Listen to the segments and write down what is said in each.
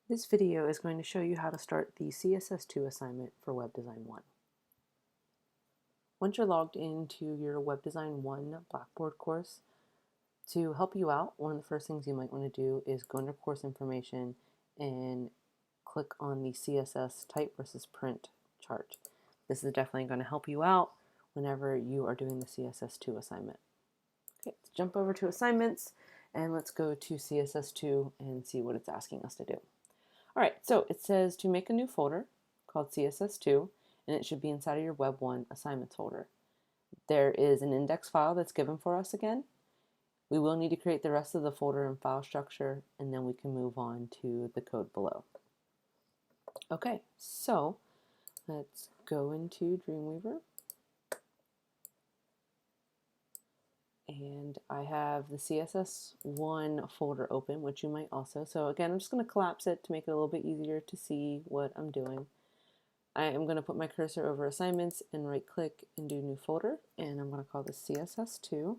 This video is going to show you how to start the CSS2 assignment for Web Design 1. Once you're logged into your Web Design 1 Blackboard course, to help you out, one of the first things you might want to do is go under course information and click on the CSS type versus print chart. This is definitely going to help you out whenever you are doing the CSS2 assignment. Okay, let's jump over to assignments and let's go to CSS2 and see what it's asking us to do. All right, so it says to make a new folder called CSS2, and it should be inside of your Web 1 assignments folder. There is an index file that's given for us again. We will need to create the rest of the folder and file structure, and then we can move on to the code below. Okay, so let's go into Dreamweaver. And I have the CSS1 folder open, which you might also. So again, I'm just going to collapse it to make it a little bit easier to see what I'm doing. I am going to put my cursor over assignments and right click and do new folder. And I'm going to call this CSS2.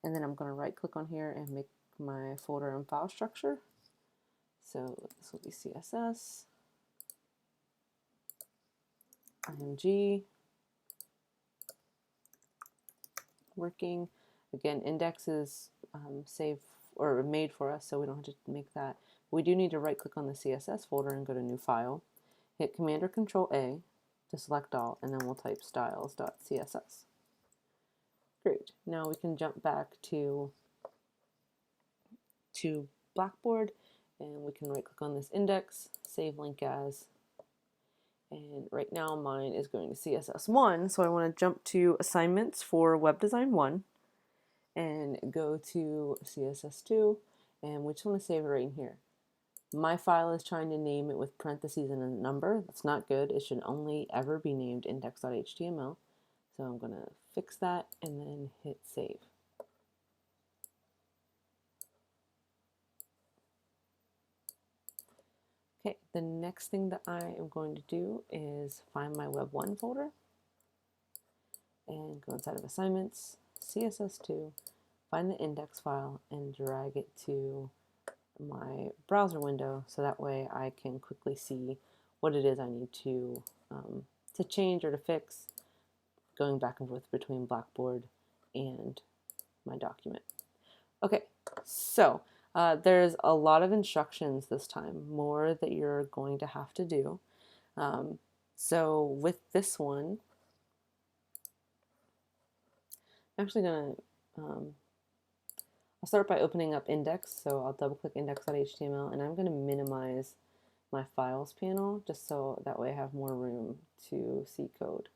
And then I'm going to right click on here and make my folder and file structure. So this will be CSS, img, working. Again, index is saved or made for us, so we don't have to make that. We do need to right click on the CSS folder and go to new file, hit Command or Control A to select all, and then we'll type styles.css. Great. Now we can jump back to Blackboard, and we can right click on this index, save link as, and right now mine is going to CSS1, so I want to jump to assignments for Web Design 1 and go to CSS2, and we just want to save it right in here. My file is trying to name it with parentheses and a number. That's not good. It should only ever be named index.html. So I'm going to fix that and then hit save. Okay, the next thing that I am going to do is find my Web 1 folder and go inside of assignments, CSS2, find the index file and drag it to my browser window so that way I can quickly see what it is I need to change or to fix, going back and forth between Blackboard and my document. Okay, so there's a lot of instructions this time, more that you're going to have to do. So with this one, I'm actually going to I'll start by opening up index, so I'll double click index.html and I'm going to minimize my files panel just so that way I have more room to see code.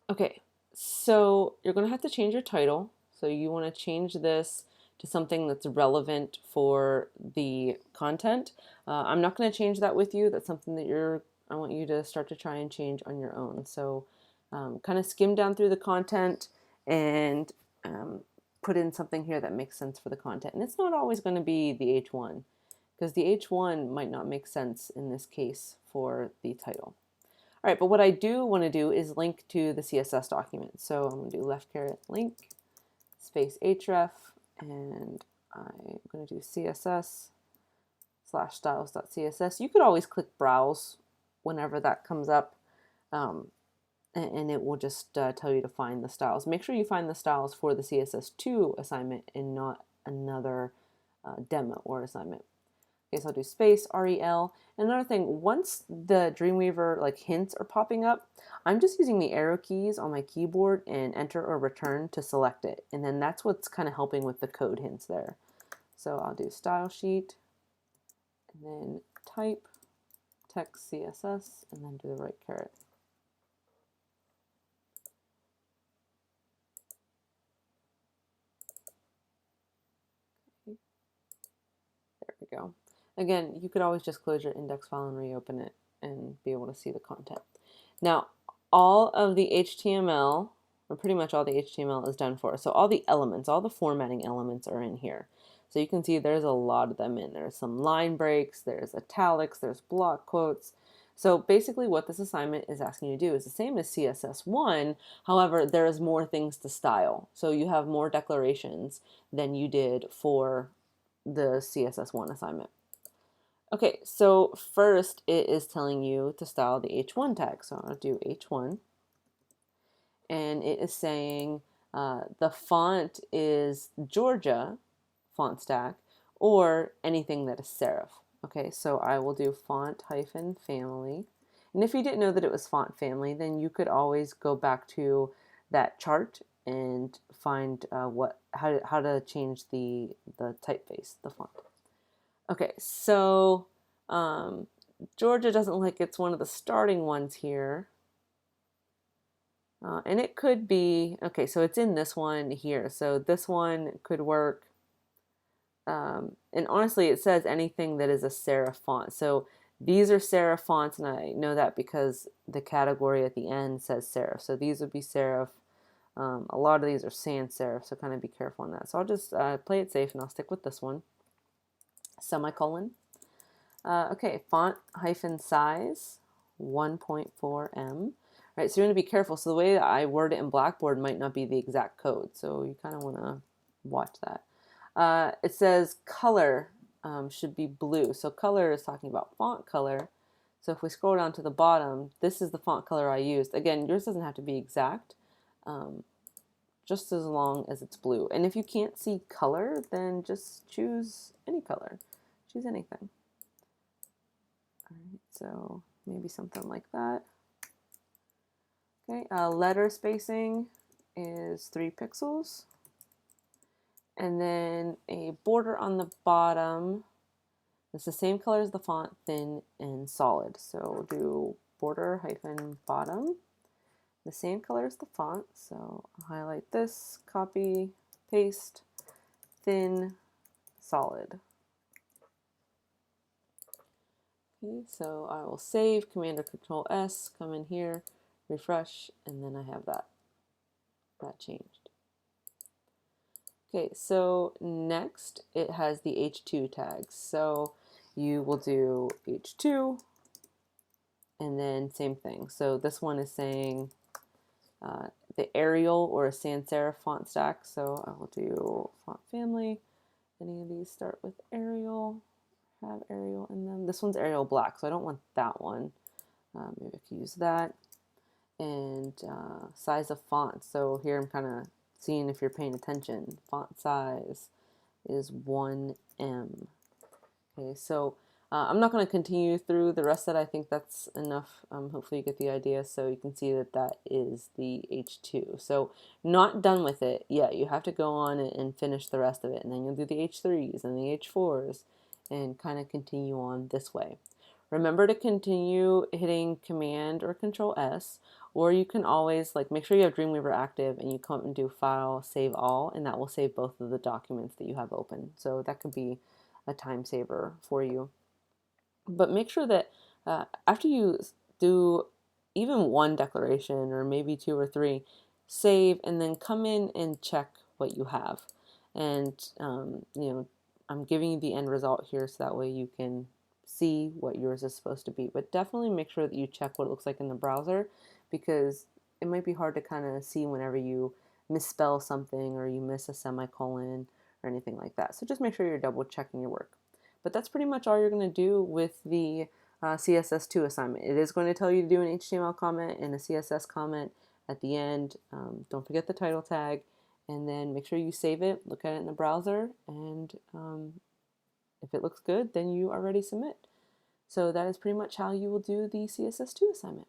Okay, so you're going to have to change your title. So you want to change this to something that's relevant for the content. I'm not going to change that with you. That's something that I want you to start to try and change on your own. So kind of skim down through the content and put in something here that makes sense for the content. And it's not always going to be the H1, because the H1 might not make sense in this case for the title. All right, but what I do want to do is link to the CSS document. So I'm going to do left caret link space href, and I'm going to do css/styles.css. You could always click browse whenever that comes up. And it will just tell you to find the styles. Make sure you find the styles for the CSS2 assignment and not another demo or assignment. Okay, so I'll do space, rel. And another thing, once the Dreamweaver hints are popping up, I'm just using the arrow keys on my keyboard and enter or return to select it. And then that's what's kind of helping with the code hints there. So I'll do style sheet, and then type, text CSS, and then do the right caret. There we go. Again, you could always just close your index file and reopen it and be able to see the content. Now, all of the HTML, or pretty much all the HTML is done for us. So all the elements, all the formatting elements are in here. So you can see there's a lot of them in there. Some line breaks, there's italics, there's block quotes, So basically what this assignment is asking you to do is the same as CSS1, however, there is more things to style. So you have more declarations than you did for the CSS1 assignment. Okay, so first it is telling you to style the H1 tag. So I'll do H1, and it is saying the font is Georgia font stack or anything that is serif. Okay, so I will do font hyphen family. And if you didn't know that it was font family, then you could always go back to that chart and find how to change the typeface, the font. Okay, so Georgia doesn't look like it's one of the starting ones here. And it could be, okay, so it's in this one here. So this one could work. And honestly, it says anything that is a serif font. So these are serif fonts, and I know that because the category at the end says serif. So these would be serif. A lot of these are sans serif, so kind of be careful on that. So I'll just play it safe, and I'll stick with this one. Semicolon. Okay, font hyphen size 1.4M. Right, so you're going to be careful. So the way that I word it in Blackboard might not be the exact code, so you kind of want to watch that. It says color should be blue. So color is talking about font color. So if we scroll down to the bottom, this is the font color I used. Again, yours doesn't have to be exact, just as long as it's blue. And if you can't see color, then just choose any color. Choose anything. All right, so maybe something like that. Okay, letter spacing is 3 pixels. And then a border on the bottom. It's the same color as the font, thin and solid. So we'll do border hyphen bottom. The same color as the font. So I'll highlight this, copy, paste, thin, solid. Okay, so I will save, Command or Control S, come in here, refresh, and then I have that changed. Okay, so next it has the H2 tags. So you will do H2 and then same thing. So this one is saying the Arial or a sans serif font stack. So I will do font family. Any of these start with Arial, have Arial in them. This one's Arial black, so I don't want that one. Maybe I could use that. And size of font. So here I'm kind of seeing if you're paying attention. Font size is 1M. Okay, so I'm not going to continue through the rest of that. I think that's enough. Hopefully you get the idea. So you can see that that is the H2. So not done with it yet. You have to go on and finish the rest of it. And then you'll do the H3s and the H4s and kind of continue on this way. Remember to continue hitting Command or Control S, or you can always make sure you have Dreamweaver active and you come up and do File, Save All, and that will save both of the documents that you have open. So that could be a time saver for you. But make sure that after you do even one declaration or maybe 2 or 3, save and then come in and check what you have. And I'm giving you the end result here so that way you can see what yours is supposed to be. But definitely make sure that you check what it looks like in the browser, because it might be hard to kind of see whenever you misspell something or you miss a semicolon or anything like that. So just make sure you're double checking your work. But that's pretty much all you're going to do with the CSS2 assignment. It is going to tell you to do an HTML comment and a CSS comment at the end. Don't forget the title tag, and then make sure you save it, look at it in the browser, and if it looks good, then you are ready to submit. So that is pretty much how you will do the CSS2 assignment.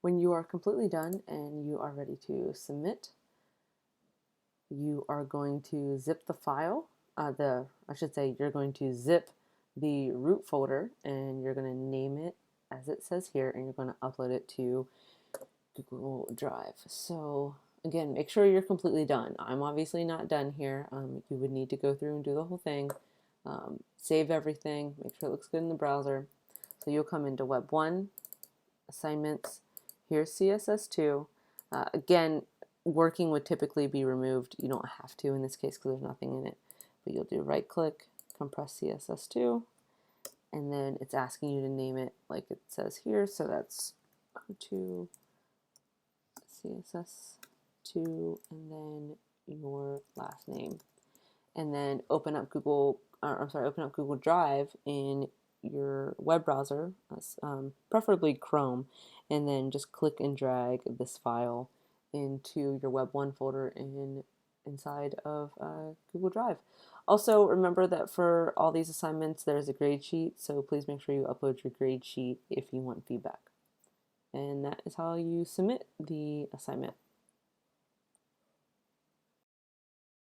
When you are completely done and you are ready to submit, you are going to zip the file. You're going to zip the root folder and you're going to name it as it says here, and you're going to upload it to Google Drive. So again, make sure you're completely done. I'm obviously not done here. You would need to go through and do the whole thing. Save everything, make sure it looks good in the browser. So you'll come into Web 1, Assignments, here's CSS2. Again, working would typically be removed. You don't have to in this case because there's nothing in it. But you'll do right click, compress CSS2, and then it's asking you to name it like it says here. So that's to css2 and then your last name, and then open up Google Drive in your web browser, preferably Chrome, and then just click and drag this file into your Web1 folder inside of Google Drive. Also, remember that for all these assignments, there's a grade sheet, so please make sure you upload your grade sheet if you want feedback. And that is how you submit the assignment.